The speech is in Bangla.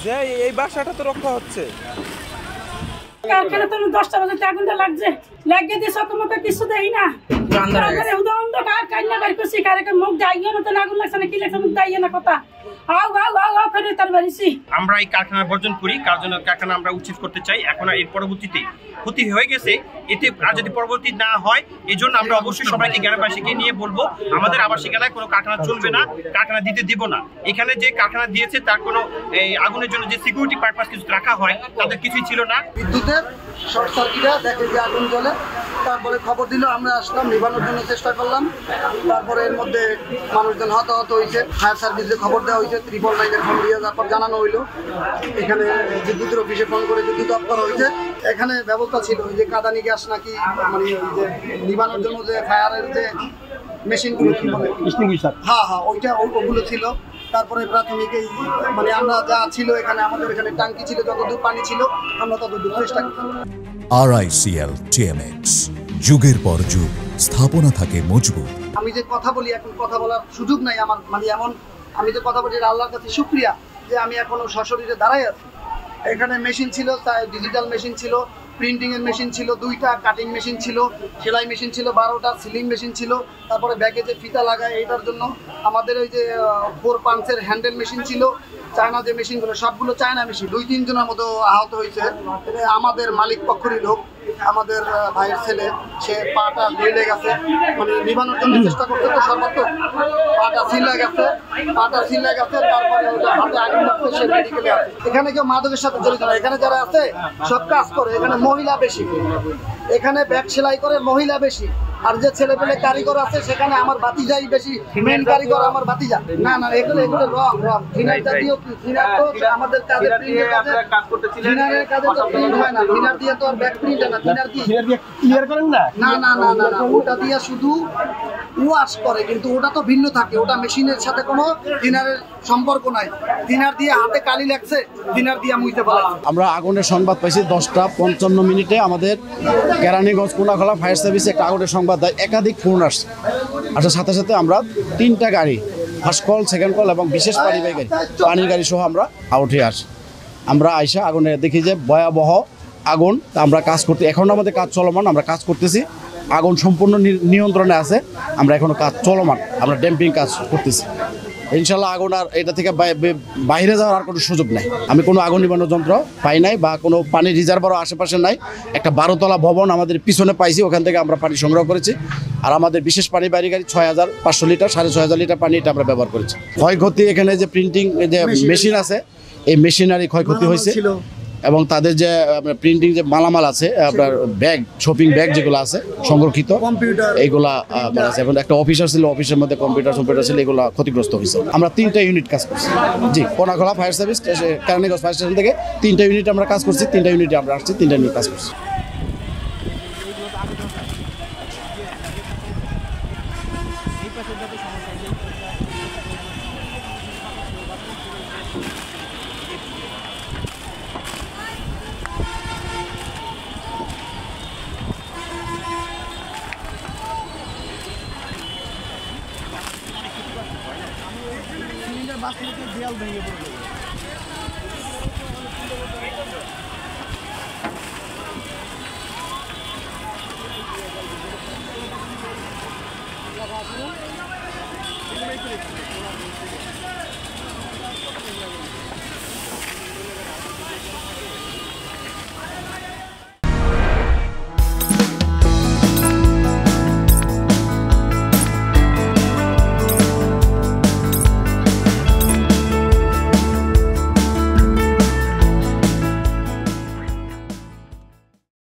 যে এই বাসাটা তো রক্ষা হচ্ছে। কারখানা তো 10টা বাজে আগুনটা লাগছে, লাগিয়ে দিয়ে সকমকে কিছু দেই না। তারপরে অন্ধকার কান্না বাড়ি করছি, কারকে মুখ দাইয়ে না, তো আগুন লাগছে না, কি লাগছে মুখ দাইয়ে না কথা। আমরা এই কারখানা বর্জন করি, কারখানা আমরা উচ্ছেদ করতে চাই। এখন এর পরবর্তীতে ক্ষতি হয়ে গেছে, এতে আর যদি পরবর্তী না হয়, এই জন্য আমরা অবশ্যই সবাইকে গ্রামবাসীকে নিয়ে বলবো আমাদের আবাসিক এলাকায় কোনো কারখানা চলবে না, কারখানা দিতে দিব না। এখানে যে কারখানা দিয়েছে তার কোনো এই আগুনের জন্য যে সিকিউরিটি পারপাস কিছু রাখা হয় তাদের কিছুই ছিল না। বিদ্যুতের শর্ট সার্কিটে দেখে যে আগুন জ্বলে, তারপরে খবর দিল, আমরা আসলাম, নিবানোর জন্য চেষ্টা করলাম। তারপরে এর মধ্যে মানুষজন হতাহত হয়েছে, ফায়ার সার্ভিসে খবর দেওয়া হয়েছে, 999-এর ফোন দিয়ে তারপর জানানো হইলো। এখানে বিদ্যুতের অফিসে ফোন করে বিদ্যুৎ অফ করা হয়েছে। এখানে ব্যবস্থা ছিল ওই যে কাঁদানি গ্যাস নাকি, মানে ওই যে নিবানোর জন্য যে ফায়ারের যে মেশিনগুলো কি বলে, হ্যাঁ ওইটা ওগুলো ছিল। তারপরে প্রাথমিক এই মানে আমরা যা ছিল এখানে, আমাদের এখানে ট্যাঙ্কি ছিল, যতদূর পানি ছিল আমরা ততদূর চেষ্টা করতাম। RICL TMX, যুগের পর যুগ স্থাপনা থাকে মজবুত। আমি যে কথা বলি, এখন কথা বলার সুযোগ নাই আমার, মানে এমন আমি যে কথা বলি আল্লাহর কাছে শুকরিয়া যে আমি এখনো সশরীরে দাঁড়াই আছি। এখানে মেশিন ছিল, ডিজিটাল মেশিন ছিল, প্রিন্টিং এর মেশিন ছিল 2টা, কাটিং মেশিন ছিল, সেলাই মেশিন ছিল 12টা, সিলিং মেশিন ছিল, তারপরে ব্যাগে যে ফিতা লাগায় এটার জন্য আমাদের ওই যে 4 পাঞ্চের হ্যান্ডেল মেশিন ছিল, চায়না যে মেশিনগুলো সবগুলো চায়না মেশিন। 2-3 জনের মতো আহত হয়েছে। আমাদের মালিক পক্ষেরই লোক, আমাদের ভাইয়ের ছেলে, সে পাটা গলে গেছে, মানে নিবানোর জন্য চেষ্টা করতে তো সর্বাত্মক পাটা ছিলে গেছে। তারপরে ওটা হাতে আগুন লাগছে, সে মেডিকেলে আছে। এখানে কেউ মাদকের সাথে জড়িত না, এখানে যারা আছে সব কাজ করে। এখানে মহিলা বেশি, এখানে ব্যাগ সেলাই করে মহিলা বেশি। আর যে ছেলে পেলে কারিগর আছে সেখানে আমার ভাতিজাই বেশি, মেন কারিগর আমার ভাতিজা। না এগুলো রং থিনারটা দিও কি, থিনার তো আমাদের কাজে প্রিন্টের কাজে থিনারের কাজে তো প্রিন্ট হয় না, থিনার দিয়ে তো আর ব্যাক প্রিন্ট হয় না। থিনার দিয়ে ক্লিয়ার করেন না? না ওটা দিয়ে শুধু ওয়াশ করে, কিন্তু ওটা তো ভিন্ন থাকে, ওটা মেশিনের সাথে কোনো থিনারের সম্পর্ক নাই। থিনার দিয়ে হাতে কালি লাগছে, থিনার দিয়ে মুইতে পারে। আমরা আগুনের সংবাদ পাইছি 10টা 55 মিনিটে। আমাদের কেরানীগঞ্জ কোনাখলা ফায়ার সার্ভিসে একটা আগুনের সংবাদ দেয়, একাধিক ফোন আসছে। আসার সাথে সাথে আমরা 3টা গাড়ি, ফার্স্ট কল, সেকেন্ড কল এবং বিশেষ পানিবাহী গাড়ি, পানির গাড়ি সহ আমরা আউটে আসি। আমরা আইসা আগুনে দেখি যে ভয়াবহ আগুন। আমরা কাজ করতে, এখন আমাদের কাজ চলমান, আমরা কাজ করতেছি, আগুন সম্পূর্ণ নিয়ন্ত্রণে আছে। আমরা এখনো কাজ চলমান, আমরা ড্যাম্পিং কাজ করতেছি। ইনশাল্লাহ আগুন আর এটা থেকে বাইরে যাওয়ার আর কোনো সুযোগ নাই। আমি কোনো আগুন নিবানোর যন্ত্র পাই নাই বা কোনো পানির রিজার্ভারও আশেপাশে নাই। একটা 12তলা ভবন আমাদের পিছনে পাইছি, ওখান থেকে আমরা পানি সংগ্রহ করেছি। আর আমাদের বিশেষ পানিবাহী গাড়ি 6500 লিটার, 6500 লিটার পানি এটা আমরা ব্যবহার করেছি। ক্ষয়ক্ষতি এখানে যে প্রিন্টিং যে মেশিন আছে, এই মেশিনারি ক্ষয়ক্ষতি হয়েছে এবং তাদের যে প্রিন্টিং যে মালামাল আছে, আপনার ব্যাগ, শপিং ব্যাগ যেগুলো আছে সংরক্ষিত, এইগুলা আছে। এবং একটা অফিসার ছিল, অফিসের মধ্যে কম্পিউটার ছিল, এগুলো ক্ষতিগ্রস্ত হয়েছে। আমরা 3টা ইউনিট কাজ করছি। জি, Konakhola fire service, Keraniganj fire station থেকে 3টা ইউনিট আমরা কাজ করছি। 3টা ইউনিটে আমরা আসছি, 3টা ইউনিট কাজ করছি। দেয়াল ভেঙে পড়বে।